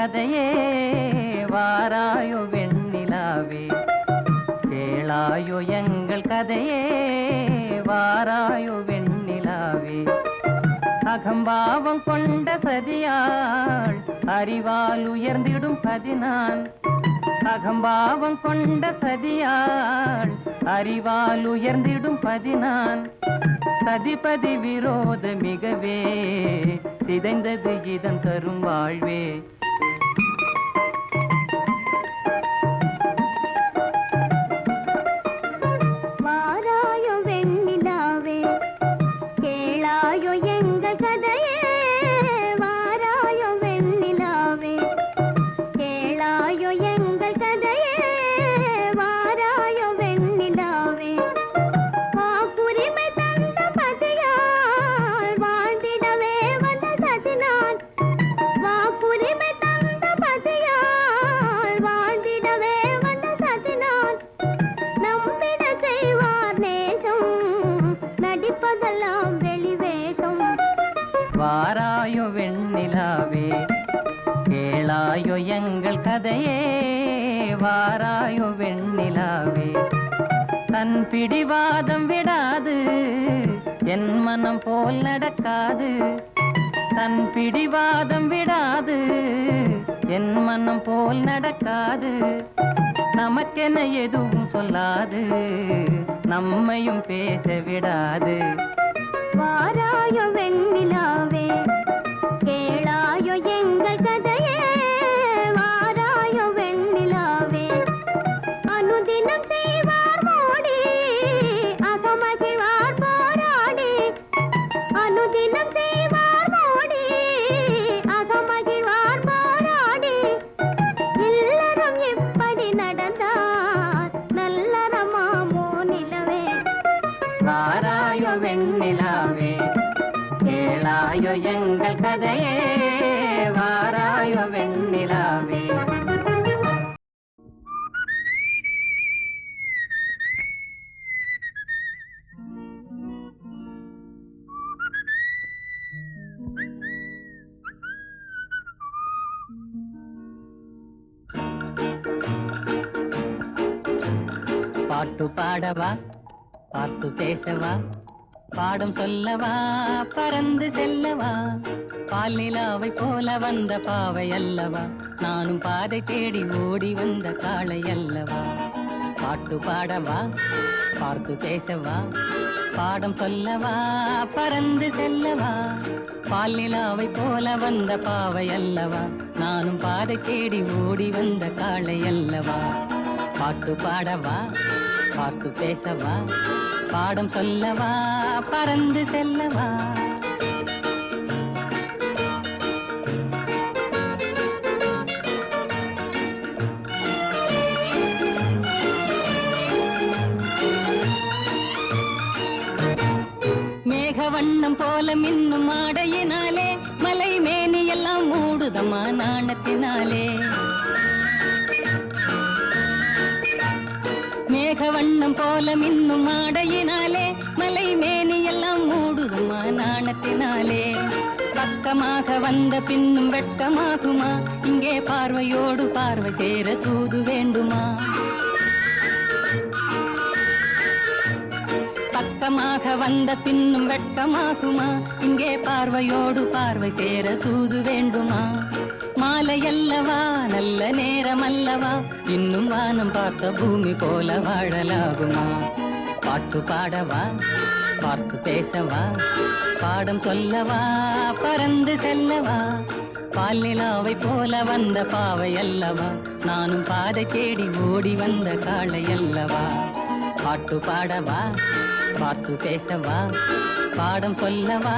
கதையே வாராயோ வெண்ணிலாவே கேளாயோ எங்கள் கதையே வாராயோ வெண்ணிலாவே அகம்பாவம் கொண்ட சதியாள் அறிவால் உயர்ந்திடும் பதினான் அகம்பாவம் கொண்ட சதியாள் அறிவால் உயர்ந்திடும் பதினான் சதிபதி விரோத மிகவே சிதைந்தது இதன் தரும் வாழ்வே வாராயோ வெண்ணிலாவே கேளாயோ எங்கள் கதையே வாராயோ வெண்ணிலாவே கேளாயோ எங்கள் கதையே வாராயோ வெண்ணிலாவே வாக்குரிமை தந்த பதியால் வாழ்ந்திடவே வந்த சதினான் வாக்குரிமை தந்த பதியால் வாழ்ந்திடவே வந்த சதினான் நம்பிட செய்வார் நேசம் நடிப்பதெல்லாம் வெளிவேஷம் வாராயோ வெண்ணிலாவே கேளாயோ எங்கள் கதையே வாராயோ வெண்ணிலாவே தன் பிடிவாதம் விடாது என் மனம் போல் நடக்காது தன் பிடிவாதம் விடாது என் மனம் போல் நடக்காது நமக்கென எதுவும் சொல்லாது நம்மையும் பேச விடாது வாராயோ வெண்ணிலாவே கேளாயோ எங்கள் கதையே வாராயோ வெண்ணிலாவே அனுதினம் செய்வார் மோடி அகமகிழ்வார் போராடி அனுதினம் செய்வார் மோடி அகமகிழ்வார் போராடி இல்லறம் இப்படி நடந்தார் நல்லறமாமோ நிலவே வாராயோ வெண்ணிலாவே கேளாயோ எங்கள் கதையே வாராயோ வெண்ணிலாவே பாட்டு பாடவா பாட்டு பேசவா பாடம் சொல்லவா பறந்து செல்லவா பால் நிலாவை போல வந்த பாவை அல்லவா நானும் பாதை தேடி ஓடி வந்த காளை அல்லவா பாட்டு பாடவா பார்த்து பேசவா பாடம் சொல்லவா பறந்து செல்லவா பால் நிலாவை போல வந்த பாவை அல்லவா நானும் பாதை தேடி ஓடி வந்த காளை அல்லவா பாட்டு பாடவா பார்த்து பேசவா பாடம் சொல்லவா பறந்து செல்லவா மேகவண்ணம் போல மின்னும் ஆடையினாலே மலை மேனி எல்லாம் மூடுதமா நாணத்தினாலே மேகவண்ணம் போல மின்னும் ஆடையினாலே மலை மேனி எல்லாம் மூடுதமா நாணத்தினாலே பக்கமாக வந்த பின்னும் வெட்கமாகுமா இங்கே பார்வையோடு பார்வை சேர தூது வேண்டுமா பக்கமாக வந்த பின்னும் வெட்கமாகுமா இங்கே பார்வையோடு பார்வை சேர தூது வேண்டுமா மாலையல்லவா நல்ல நேரம் அல்லவா இன்னும் வானம் பார்த்த பூமி போல வாழலாகுமா பாட்டு பாடவா பார்த்து பேசவா பாடம் சொல்லவா பறந்து செல்லவா பால் நிலாவை போல வந்த பாவை அல்லவா நானும் பாதை தேடி ஓடி வந்த காளை அல்லவா பாட்டு பாடவா பார்த்து பேசவா பாடம் சொல்லவா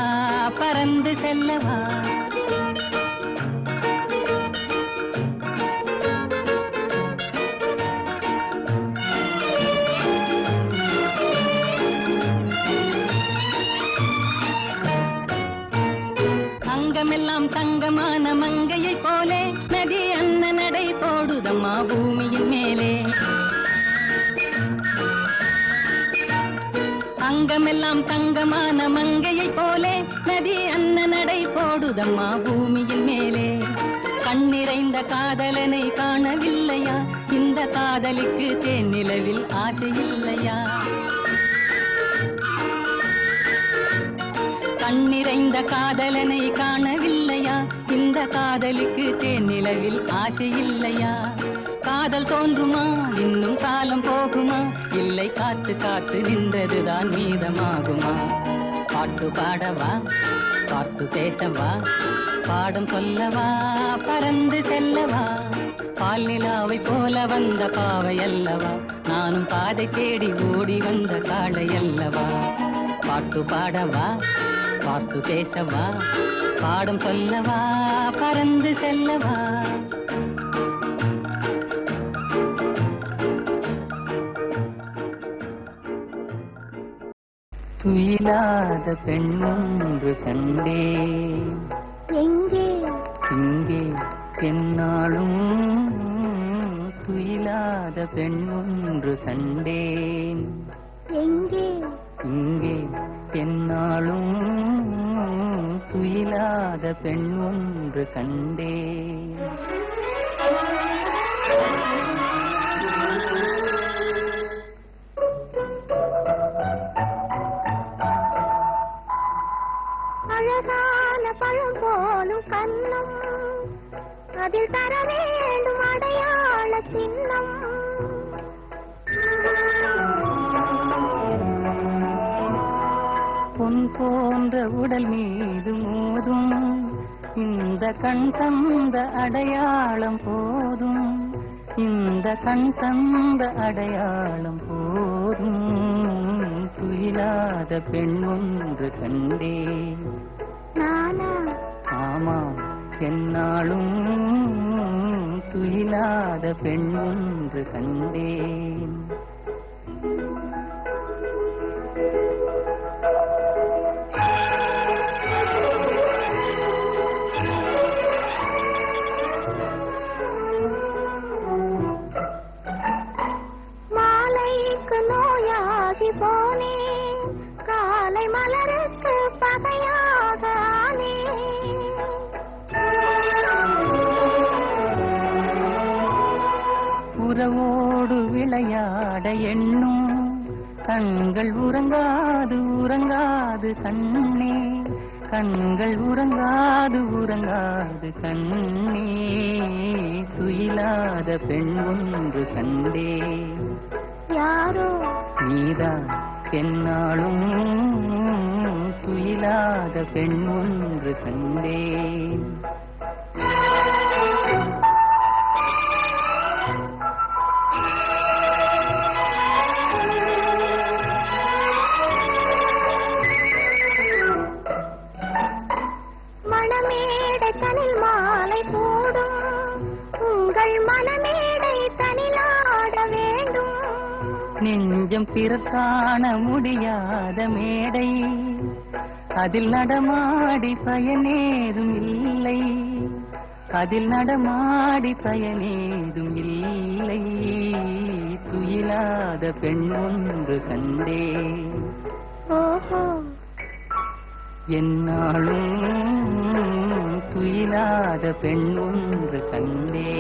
பறந்து செல்லவா அங்கமெல்லாம் தங்கமான மங்கையை போலே நதி அன்ன நடை போடுதம்மா பூமியின் மேலே அங்கமெல்லாம் தங்கமான மங்கையை போலே நதி அன்ன நடை போடுதம்மா பூமியின் மேலே கண்ணிறைந்த காதலனை காணவில்லையா? இந்த காதலிக்கு தேனிலவில் ஆசை இல்லையா? கண்ணிறைந்த காதலனை காணவில்லையா? இந்த காதலிக்கு தேனிலவில் ஆசை இல்லையா? காதல் தோன்றுமா? இன்னும் காலம் போகுமா? இல்லை, காத்து காத்து நின்றதுதான் மீதமாகுமா? பாட்டு பாடவா, பார்த்து பேசவா, பாடம் சொல்லவா, பறந்து செல்லவா? பால் நிலாவை போல வந்த பாவை அல்லவா? நானும் பாதை தேடி ஓடி வந்த காளை அல்லவா? பாட்டு பாடவா, பார்த்து பேசவா, பாடம் சொல்லவா, பறந்து செல்லவா? துயிலாத பெண்ணொன்று கண்டே, எங்கே? இங்கே என்னாலும். துயிலாத பெண்ணொன்று கண்டேன், எங்கே? இங்கே என்னாலும். துயிலாத பெண்ணொன்று கண்டேன். அழகான பழம் போலும் கண்ணம், அதில் தர வேண்டும் அடையாள சின்னம். பொன் போன்ற உடல் மீது மோதும் இந்த கண் தந்த அடையாளம் போதும். இந்த கண் தந்த அடையாளம் போதும். துயிலாத பெண் ஒன்று கண்டேன். நானா? ஆமாம், என்னாலும். துயிலாத பெண் ஒன்று கண்டேன். மாலைக்கு நோயாகி போனேன், காலை மலருக்கு பகையாக ஆனேன். உறவோடு விளையாட எண்ணும் கண்கள் உறங்காது உறங்காது கண்ணே. கண்கள் உறங்காது உறங்காது கண்ணே. துயிலாத பெண் ஒன்று கண்டே. யாரோ? நீதான் என்னாலும். துயிலாத பெண் ஒன்று கண்டேன். மணமேடை தனில் மாலை சூடும், உங்கள் மனமேடை தனிலாட வேண்டும். நெஞ்சம் பிறக்காண முடியாத மேடை, அதில் நடமாடி பயனேதும் இல்லை. அதில் நடமாடி பயனேதும் இல்லை. துயிலாத பெண் ஒன்று கண்டே. ஓஹோ, என்னாலும். துயிலாத பெண் ஒன்று கண்டே.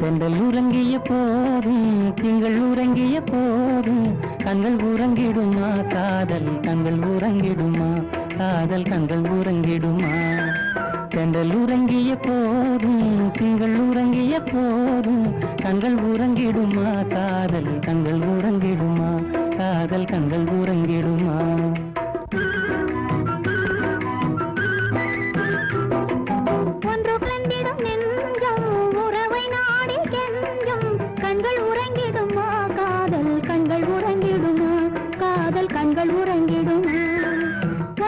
கண்கள் உறங்கிய போதும் திங்கள் உறங்கிய போதும் கண்கள் உறங்கிடுமா காதல் கண்கள் உறங்கிடுமா காதல் கண்கள் உறங்கிடுமா. கண்கள் உறங்கிய போதும் திங்கள் உறங்கிய போதும் கண்கள் உறங்கிடுமா காதல் கண்கள் உறங்கிடுமா காதல் கண்கள் உறங்கிடுமா. கண்கள் உறங்கிடுமா,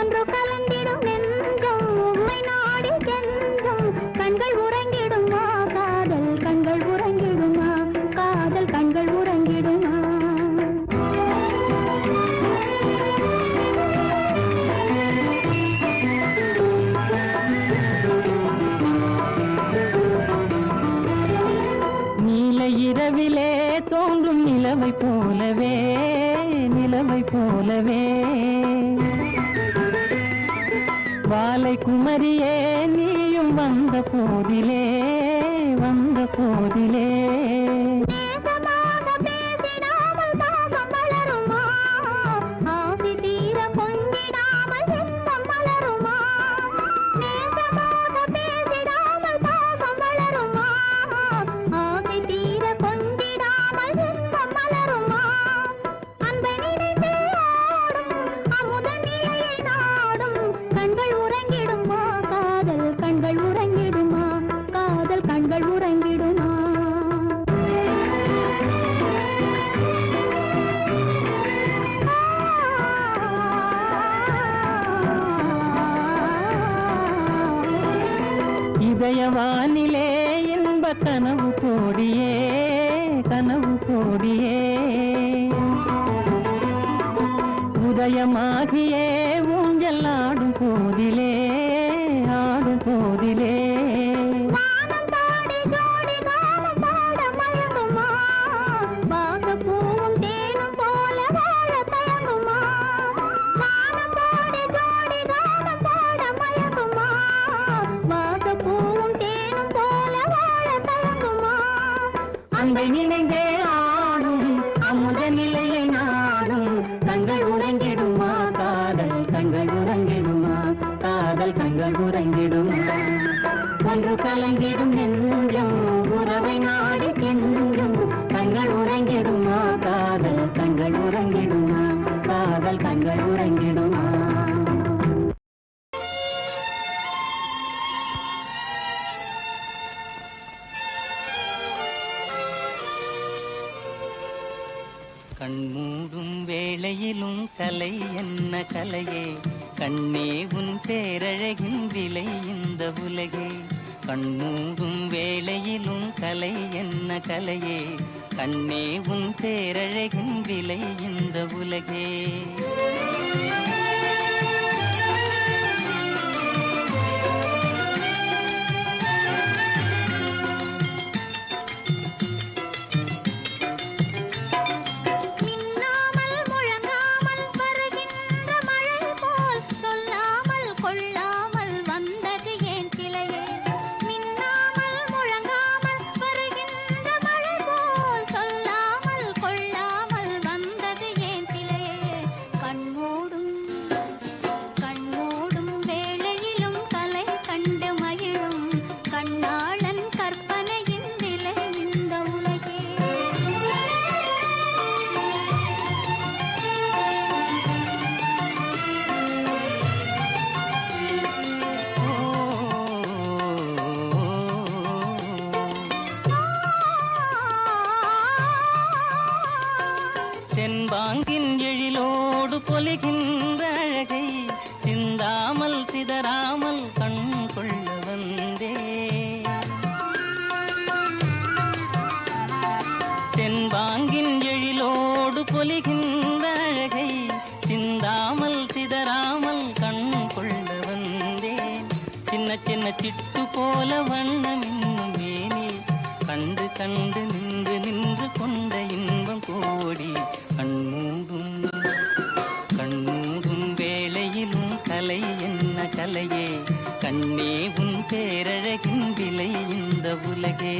ஒன்று கலந்திடும் நெஞ்சம் உம்மை நாடி கெஞ்சும். கண்கள் உறங்கிடுமா காதல் கண்கள் உறங்கிடுமா காதல் கண்கள் உறங்கிடுமா. பறவை போலவே வாலை குமரியே நீயும் வந்த போதிலே வந்த போதிலே இதயவானிலே இன்ப கனவு கோடியே கனவு கோடியே உதயமாகியே ஊஞ்சல் ஆடும் போதிலே ஆடும் போதிலே அன்பை நினைந்தே ஆடும் அமுத நிலையை நாடும் கண்கள் உறங்கிடுமா காதல் கண்கள் உறங்கிடுமா காதல் கண்கள் உறங்கிடுமா ஒன்று கலங்கிடும் நெஞ்சம் உறவை நாடி கெஞ்சும் கண்கள் உறங்கிடுமா காதல் கண்கள் உறங்கிடுமா காதல் கண்கள் உறங்கிடுமா கண்மூடும் வேளையிலும் கலை என்ன கலையே கண்ணே உன் பேரழகின் விலை இந்த உலகே கண்மூடும் வேளையிலும் கலை என்ன கலையே கண்ணே உன் பேரழகின் விலை இந்த உலகே தென்பாங்கின் எழிலோடு பொலிகின்ற அழகை சிந்தாமல் சிதறாமல் கண் கொள்ள வந்தே தென்பாங்கின் எழிலோடு பொலிகின்ற அழகை சிந்தாமல் சிதறாமல் கண் கொள்ள வந்தேன் சின்ன சின்ன சிட்டு போல வண்ணம் இன்னும் ஏனே கண்டு கண்டு நின்று நின்று கொண்ட இன்பம் கோடி கண்மூடும் வேளையிலும் கலை என்ன கலையே கண்ணே உன் பேரழகின் விலை இந்த உலகே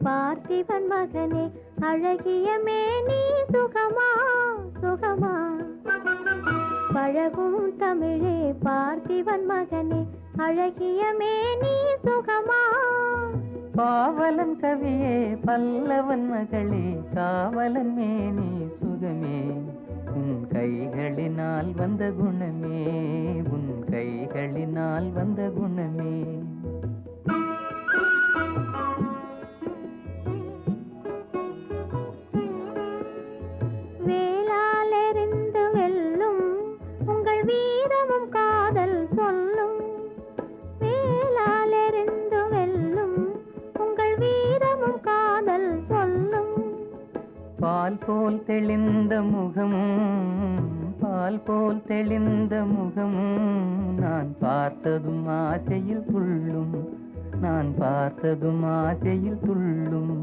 பார்த்திபன் மகனே அழகிய மேனி சுகமா சுகமா பழகும் தமிழே பார்த்திபன் மகனே அழகிய மேனி சுகமா பாவலன் கவியே பல்லவன் மகளே காவலன் மேனி சுகமே உன் கைகளினால் வந்த குணமே உன் கைகளினால் வந்த குணமே வேளாலெறிந்து வெல்லும் உங்கள் வீரமும் காதல் சொல்லும் வேளாலெறிந்து வெல்லும் உங்கள் வீரமும் காதல் சொல்லும் பால் போல் தெளிந்த முகமும் பால் போல் தெளிந்த முகமும் நான் பார்த்ததும் ஆசையில் துள்ளும் நான் பார்த்ததும் ஆசையில் துள்ளும்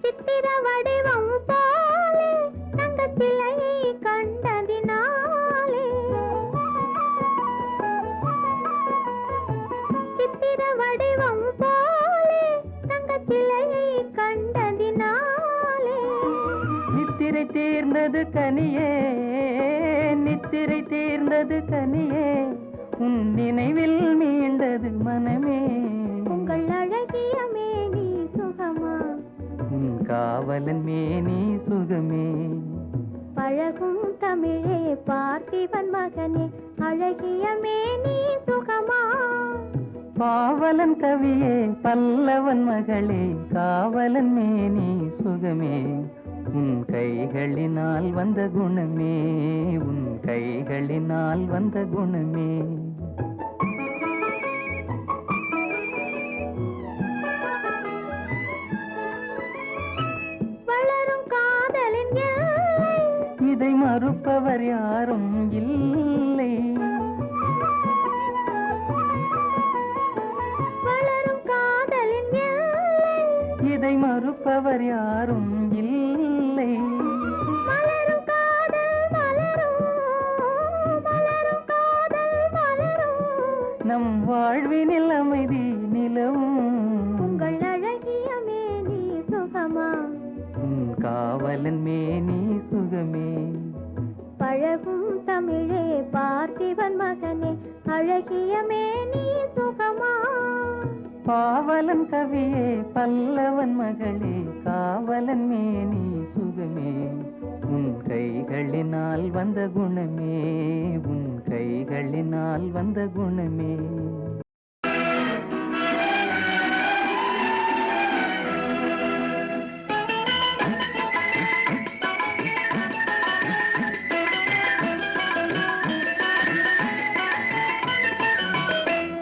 சித்திர வடிவம் போலே தங்கச் சிலையை கண்டதினாலே சித்திர வடிவம் போலே தங்கச் சிலையை கண்டதினாலே நித்திரை தீர்ந்தது கனியே நித்திரை தீர்ந்தது கனியே உன் நினைவில் மீண்டது மனமே உங்கள் அழகிய மேனி சுகமா உன் காவலன் மேனி சுகமே பழகும் தமிழே பார்த்திபன் மகனே அழகிய மேனி சுகமா பாவலன் கவியே பல்லவன் மகளே காவலன் மேனி சுகமே உன் கைகளினால் வந்த குணமே உன் கைகளினால் வந்த குணமே வளரும் காதலின் எல்லை இதை மறுப்பவர் யாரும் இல்லை வளரும் காதலின் எல்லை இதை மறுப்பவர் யாரும் இல்லை மலரும் காதல் மலரும் மலரும் காதல் மலரும் நம் வாழ்வினில் அமைதி நிலவும் உங்கள் அழகிய மேனி சுகமா உன் காவலன் மேனி சுகமே பழகும் தமிழே பார்த்திபன் மகனே அழகிய மேனி சுகமா பாவலன் கவியே பல்லவன் மகளே காவலன் மேனி சுகமே உன் கைகளினால் வந்த குணமே உன் கைகளினால் வந்த குணமே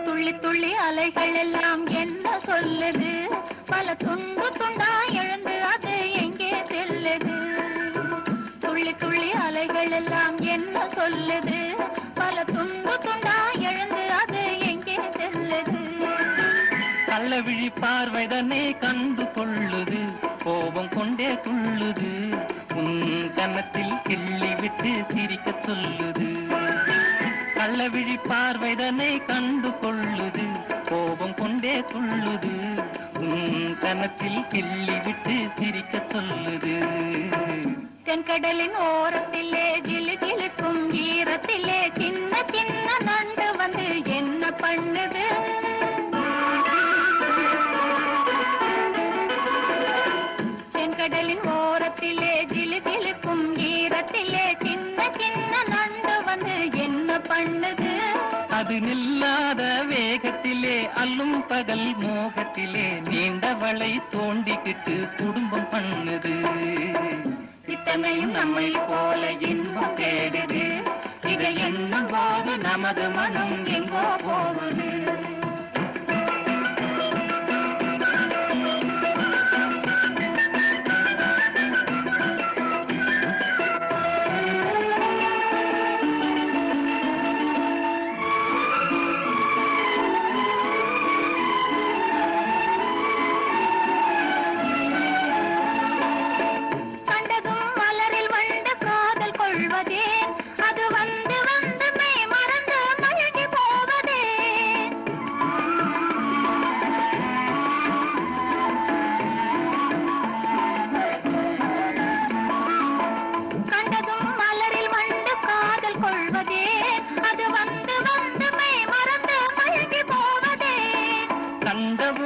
துள்ளி துள்ளி அலைகள் எல்லாம் என்ன சொல்லுது பல துண்டு துண்டா எழுந்து அது எங்கே செல்லுது துள்ளி துள்ளி அலைகள் எல்லாம் என்ன சொல்லுது பல துண்டு துண்டா எழுந்து அது எங்கே செல்லுது கள்ளவிழி பார்வைதனை கண்டு கொள்ளுது கோபம் கொண்டே துள்ளுது உன் கன்னத்தில் கிள்ளி விட்டு சிரிக்க சொல்லுது கள்ளவிழி பார்வைதனை கண்டு கொள்ளுது கோபம் கொண்டே துள்ளுது உன் கன்னத்தில் கிள்ளி விட்டு சிரிக்க சொல்லுது தென்கடலின் ஓரத்திலே ஜிலு ஜிலுக்கும் ஈரத்திலே சின்ன சின்ன நண்டு வந்து என்ன பண்ணுது தென்கடலின் ஓரத்திலே ஜிலு ஜிலுக்கும் ஈரத்திலே சின்ன சின்ன நண்டு வந்து என்ன பண்ணுது அது நில்லாத வேகத்திலே அல்லும் பகல் மோகத்திலே நீண்டவளை தோண்டிக்கிட்டு குடும்பம் பண்ணுது இத்தனையும் நம்மை போல இன்பம் தேடுது இதை எண்ணும் போது நமது மனம் எங்கோ போகுது கண்டதும் மலரில் வந்த காதல் கொள்வதே அது வந்து வந்து மெய் மறந்து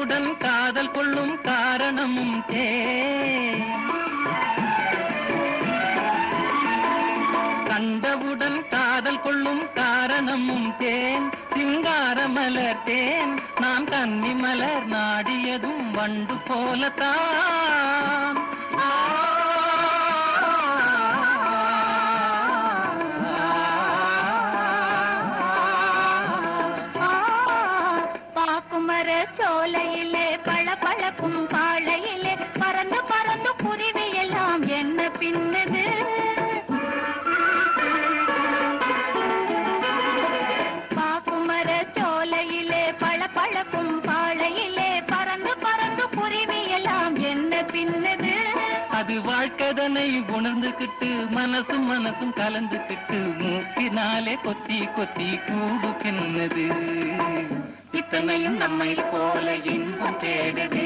கண்டவுடன் காதல் கொள்ளும் காரணமும் தேன் கண்டவுடன் காதல் கொள்ளும் காரணமும் தேன் சிங்கார மலர் தேன் நான் கன்னி மலர் நாடியதும் வண்டு போலத்தான் பாக்குமர சோலையிலே பளபளக்கும் பாளையிலே பறந்து பறந்து குருவி எல்லாம் என்ன பின்னது பாக்குமர சோலையிலே பளபளக்கும் பாளையிலே பறந்து பறந்து குருவி எல்லாம் என்ன பின்னது அது வாழ்க்கதனை உணர்ந்துகிட்டு மனசும் மனசும் கலந்துகிட்டு மூக்கினாலே கொத்தி கொத்தி கூடு பின்னது இத்தனையும் நம்மை போல இன்பம் தேடுது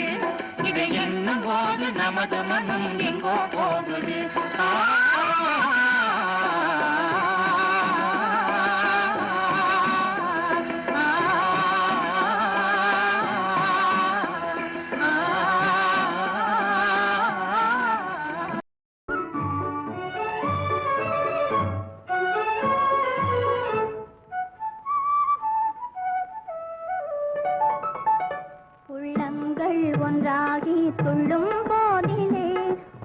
இதை எண்ணும் போது நமது மனம் எங்கோ போகுது உள்ளங்கள் ஒன்றாகி துள்ளும் போதிலே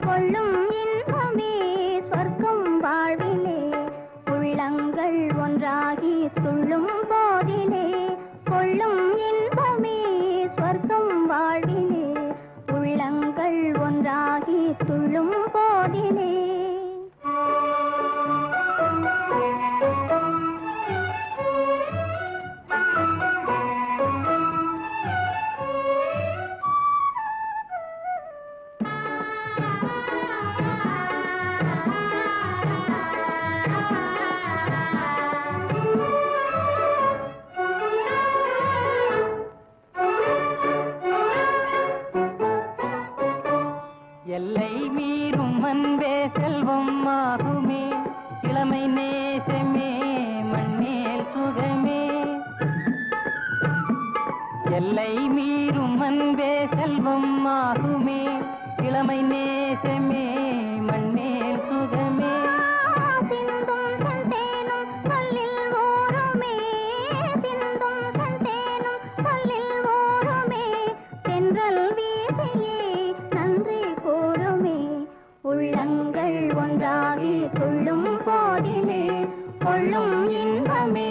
கொள்ளும் இன்பமே சொர்க்கம் வாழ்விலே உள்ளங்கள் ஒன்றாகி துள்ளும் போதிலே கொள்ளும் இன்பமே சொர்க்கம் வாழ்விலே உள்ளங்கள் ஒன்றாகி துள்ளும் போதிலே எல்லை மீறும் அன்பே செல்வம் ஆகுமே இளமை நேசமே மண்ணேல் சுகமே எல்லை மீறும் அன்பே செல்வம் ஆகுமே இளமை நேசமே மண்ணேல் சுகமே சிந்தும் சந்தேனும் சொல்லில் ஓருமே சிந்தும் சந்தேனும் சொல்லில் ஓருமே தென்றல் வீசியே நன்றி கூறுமே உள்ளங்கள் ஒன்றாகி துள்ளும் போதிலே கொள்ளும் இன்பமே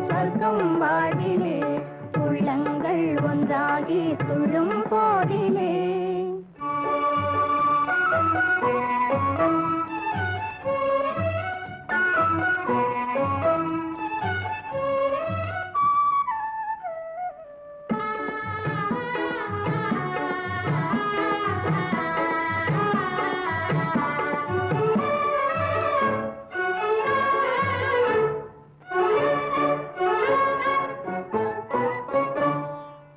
சொர்க்கம் வாழ்விலே உள்ளங்கள் ஒன்றாகி துள்ளும் போதிலே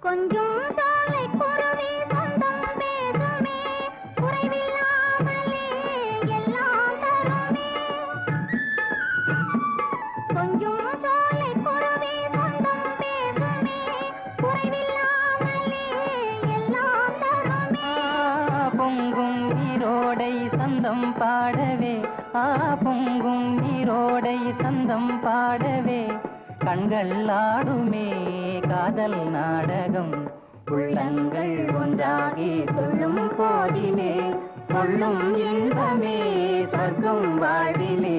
கொஞ்சம் சாலை குருவி சொந்தம் பேசுமே குறைவில்லாமலே எல்லாம் தருமே கொஞ்சம் சாலை குருவி சொந்தம் பேசுமே குறைவில்லாமலே எல்லாம் தருமே பொங்கும் நீரோடை சந்தம் பாடவே பொங்கும் நீரோடை சந்தம் பாடவே கண்கள் ஆடுமே காதல் நாடகம் உள்ளங்கள் ஒன்றாகி துள்ளும் போதிலே கொள்ளும் இன்பமே சொர்க்கம் வாழ்விலே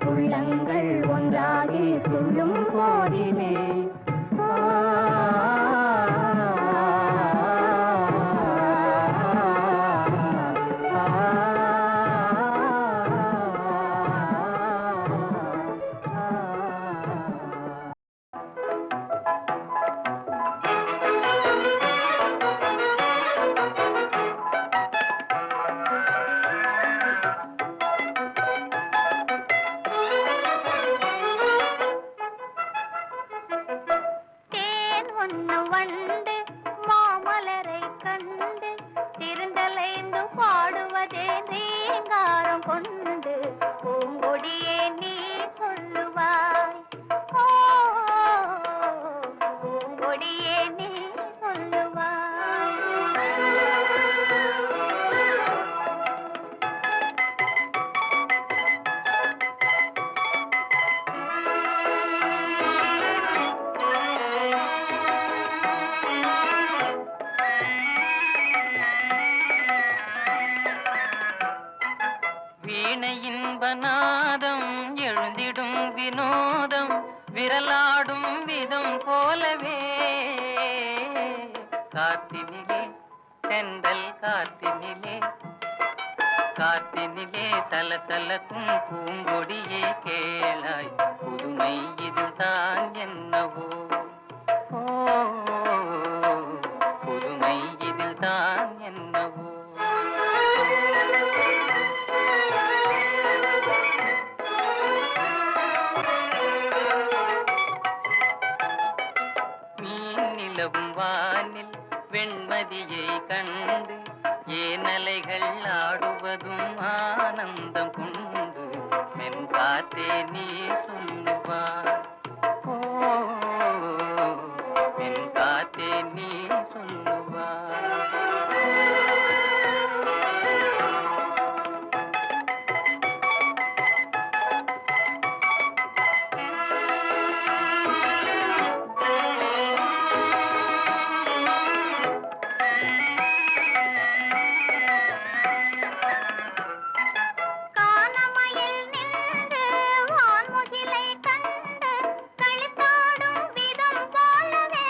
உள்ளங்கள் ஒன்றாகி துள்ளும் போதிலே கொடியே நீ சொல்லுவாய் கண்களாடும் விதம் போலவே காத்தினிலே தென்றல் காத்தினிலே காத்தினிலே சலசலக்கும் பூங்கொடியே கேளாய் புதுமை இதுதான் என்னவோ ஓ புதுமை இதுதான் என்னவோ மீனிலவும் வானில் வெண்மதியை கண்டு ஏனலைகள் ஆடுவதும் ஆனந்தம் கொண்டு மென்காத்தே நீ சொல்லுவார் ஓ மென்காத்தே நீ சொல்லுவார் கானமயில் நின்று வான்முகிலை கண்டு களித்தாடும் விதம் போலவே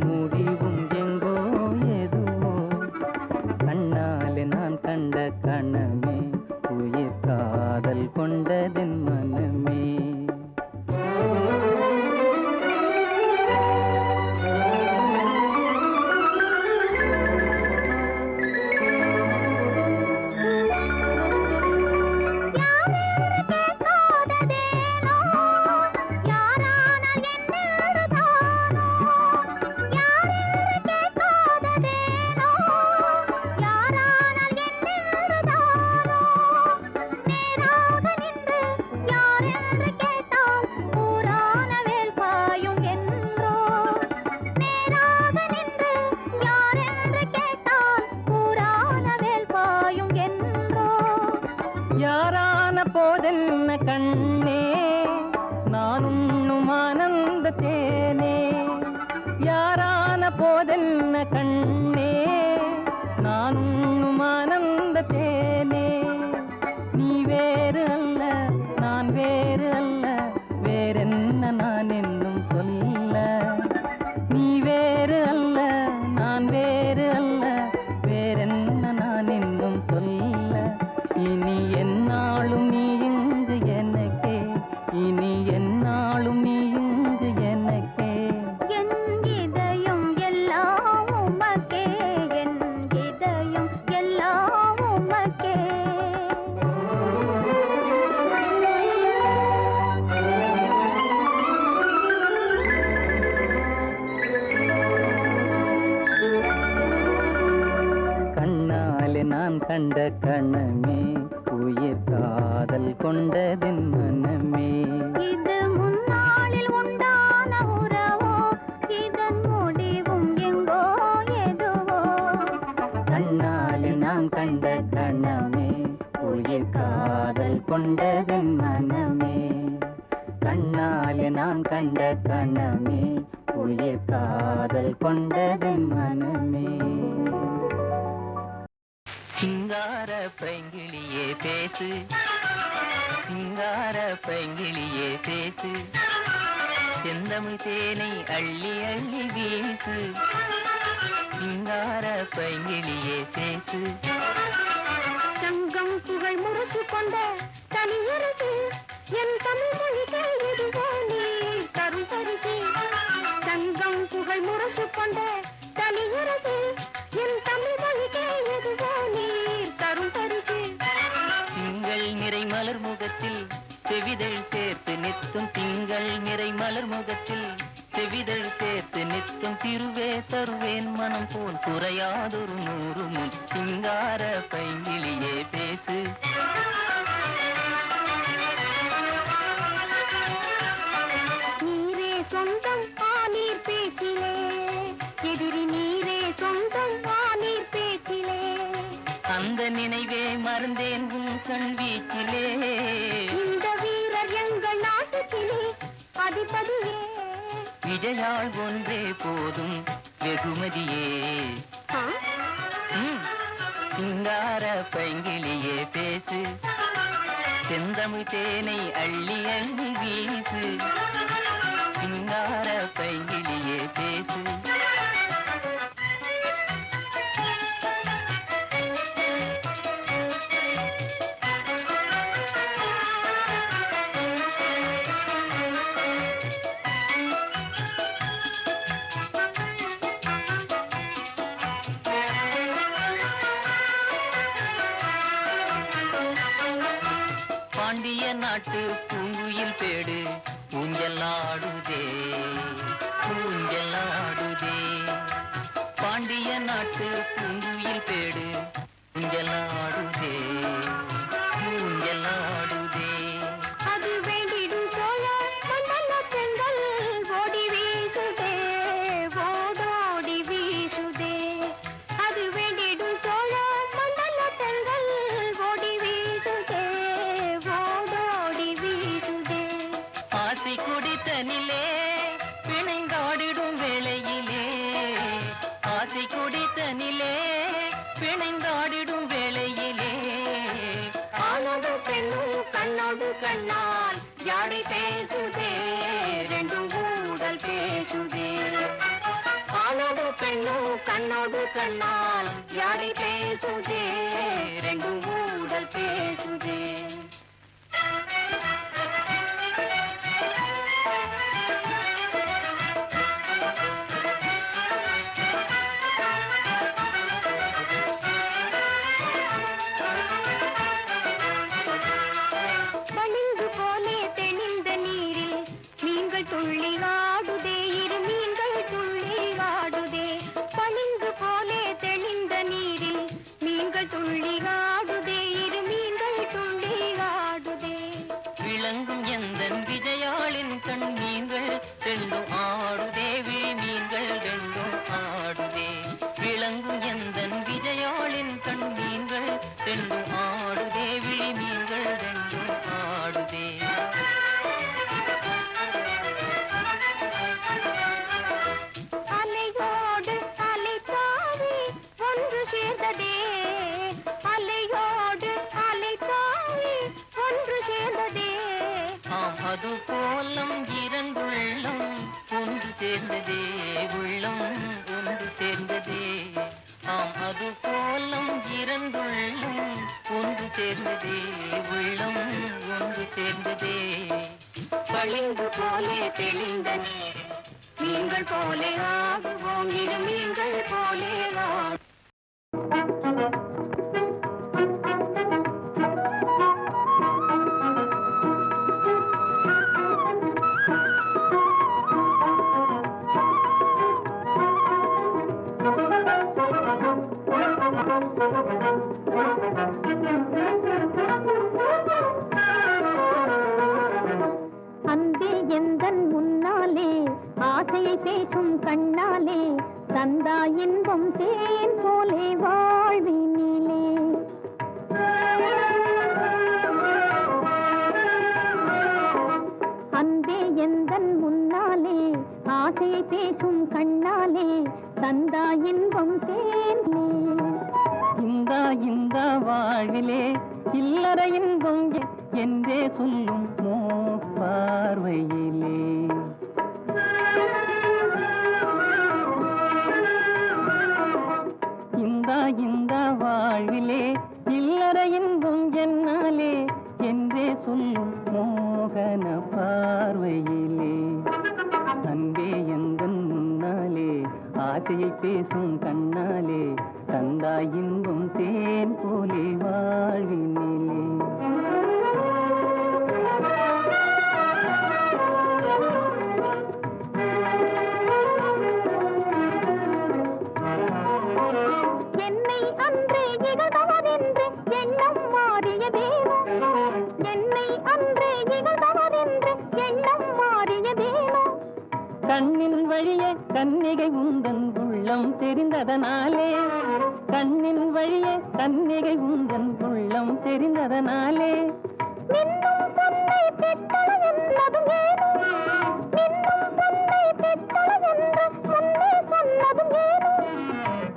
முடிவும் எங்கோ எதுவோ கண்ணாலே நான் கண்ட கணமே உயிர் காதல் கொண்டதின் மனமே யாரான போதென்ன கண்ணே நான் உண்ணும் ஆனந்த தேனே யாரான போதென்ன கண்ணே நான் உண்ணும் ஆனந்த தேனே நீ வேறு அல்ல நான் வேறு அல்ல வேறென்ன நான் என்னும் சொல்ல நீ வேறு அல்ல நான் வேறு அல்ல வேறென்ன நான் என்னும் சொல்ல இனி என்னாலும் நீ இங்கு எனக்கே இனி என்னாலும் நீ இங்கு எனக்கே என் இதயம் எல்லாம் உமக்கே என் இதயம் எல்லாம் உமக்கே கண்ணாலே நான் கண்ட கணமே உயிர் காதல் கொண்டதின் மனமே இது முன்னாளில் உண்டான உறவோ இதன் முடிவும் எங்கோ எதுவோ கண்ணாலே நான் கண்ட கணமே உயிர் காதல் கொண்டதின் மனமே கண்ணாலே நான் கண்ட கணமே உயிர் காதல் கொண்டதின் மனமே சிங்கார பைங்கிளியே பேசு சிங்கார பைங்கிளியே பேசு செந்தமிழ் தேனை அள்ளி அள்ளி வீசு சிங்கார பைங்கிளியே பேசு சங்கம் புகழ் முரசு கொண்ட தனியரசு என் தமிழ் மொழிக்கு இதுவோ நீ தரும் பரிசு சங்கம் புகழ் முரசு கொண்ட தனியரசு என் தமிழ் மொழிக்கு இதுவோ நீர் தரும் பரிசு திங்கள் நிறை மலர் முகத்தில் செவிதழ் சேர்த்து நிற்கும் திங்கள் நிறை மலர் முகத்தில் செவிதழ் சேர்த்து நிற்கும் திருவே தருவேன் மனம் போல் குறையாதொரு 100 முன் சிங்கார பைங்கிளியே பேசு நீரே சொந்தம் ஆனீர் பேச்சிலே எதிரி நீரே சொந்தம் ஆனீர் பேச்சிலே அந்த நினைவே மறந்தேன் உன் கண் வீச்சிலே இந்த வீரர் எங்கள் நாட்டுக்கிளி அதிபதியே விஜயாள் ஒன்றே போதும் வெகுமதியே ஆ? சிங்கார பைங்கிளியே பேசு செந்தமிழ் தேனை அள்ளி அள்ளி வீசு சிங்கார பைங்கிளியே பேசு பாண்டிய நாட்டு பூங்குயில் பேடு ஊஞ்சலாடுதே ஊஞ்சலாடுதே பாண்டிய நாட்டு பூங்குயில் பேடு ஊஞ்சலாடுதே ஊஞ்சலாடுதே அது வேண்டிடும் சோழ மண்டல பெண்கள் ஓடி வீசுதே ஓடோடி வீசுதே அது வேண்டிடும் சோழ மண்டல பெண்கள் ஓடி வீசுதே ஓடோடி வீசுதே ஆசை குடித்தனிலே பிணைந்தாடிடும் வேளையிலே ஆசை குடித்தனிலே பிணைந்தாடிடும் வேளையிலே ஆணோடு பெண்ணும் கண்ணோடு கண்ணால் யாரை பேசுதே ரெண்டும் கூடல் பேசுதே ஆணோடு பெண்ணும் கண்ணோடு கண்ணால் யாரை பேசுதே ரெண்டும் ஊடல் பேசுதே துள்ளி ஆடுதே இரு மீன்கள் துள்ளி ஆடுதே பளிங்கு போலே தெளிந்த நீரில் மீன்கள் துள்ளி ஆடுதே இரு மீன்கள் துள்ளி ஆடுதே விளங்கும் எந்தன் விஜயாளின் கண் மீன்கள் ரெண்டும் ஆடுதே விழி மீன்கள் ரெண்டும் ஆடுதே விளங்கும் எந்தன் விஜயாளின் கண் மீன்கள் ரெண்டும் ஆடுதே விழி மீன்கள் ரெண்டும் ஆடுதே அது போலம் இரண்டுள்ளம் ஒன்று சேர்ந்ததே உள்ளம் ஒன்று சேர்ந்ததே ஆம் அது போலம் இரண்டுள்ளம் ஒன்று சேர்ந்ததே உள்ளம் ஒன்று சேர்ந்ததே பளிங்கு போலே தெளிந்த நீர் மீன்கள் போலே ஆடுவோம் இரு மீன்கள் போலே அன்பே எந்தன் முன்னாலே ஆசையை பேசும் கண்ணாலே தந்தா இன்பம் தேன் போலே வாழ்வினிலே அன்பே எந்தன் முன்னாலே ஆசையை பேசும் கண்ணாலே தந்தா இன்பம் தேன் இந்த வாழ்விலே இல்லற இன்பம் என்றே சொல்லும் பார்வையிலே இந்த வாழ்விலே இல்லற இன்பம் என்னாலே என்றே சொல்லும் மோகன பார்வையிலே அன்பே எந்தன் முன்னாலே ஆசையை பேசும் கண்ணாலே தந்தா இன்பம் தேன் போலே வாழ்வினிலே என்னை அன்றே இகழ்ந்தவரென்று எண்ணம் மாறியதேனோ என்னை அன்றே இகழ்ந்தவரென்று எண்ணம் மாறியதேனோ கண்ணின் வழியே கன்னிகை உந்தன் உள்ளம் தெரிந்ததனாலே கண்ணின் வழியே கன்னிகை உந்தன் உள்ளம் தெரிந்ததனாலே நின்னும் பொன்னை பெற்றள என்னதும் ஏனோ நின்னும் பொன்னை பெற்றள என்று முன்னே சொன்னதும் ஏனோ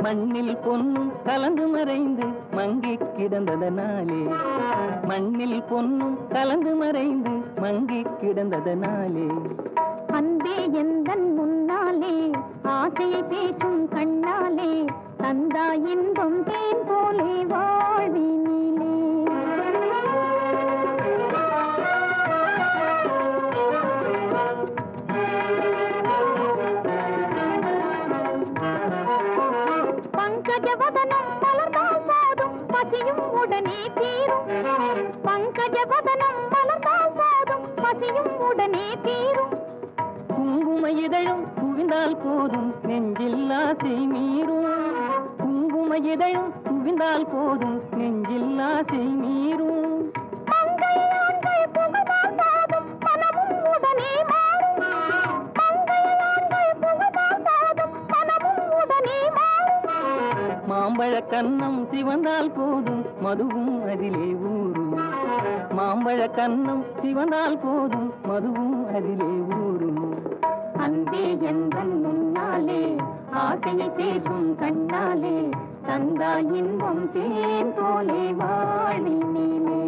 மண்ணில் பொன்னும் கலந்து மறைந்து மங்கி கிடந்ததனாலே மண்ணில் பொன்னும் கலந்து மறைந்து மங்கி கிடந்ததனாலே அன்பே எந்தன் முன்னாலே ஆசையை பேசும் கண்ணாலே தந்தா இன்பம் தேன் போலே வாழ்வினிலே பங்கஜவதனம் மலர்ந்தால் போதும் பசியும் உடனே தீரும் பங்கஜவதனம் மலர்ந்தால் போதும் பசியும் உடனே தீரும் குங்கும இதழும் குவிந்தால் போதும் நெஞ்சில் ஆசை மீறும் குங்கும இதழும் குவிந்தால் போதும் நெஞ்சில் ஆசை மீறும் மங்கையாண்கள் புகழால் போதும் மனமும் உடனே மாறும் மங்கையாண்கள் புகழால் போதும் மனமும் உடனே மாறும் மாம்பழ கன்னம் சிவந்தால் போதும் மதுவும் அதிலே ஊறும் மாம்பழ கன்னம் சிவந்தால் போதும் மதுவும் அதிலே ஊறும் அன்பே எந்தன் முன்னாலே ஆசையை பேசும் கண்ணாலே தந்தா இன்பம் தேன் போலே வாழினிலே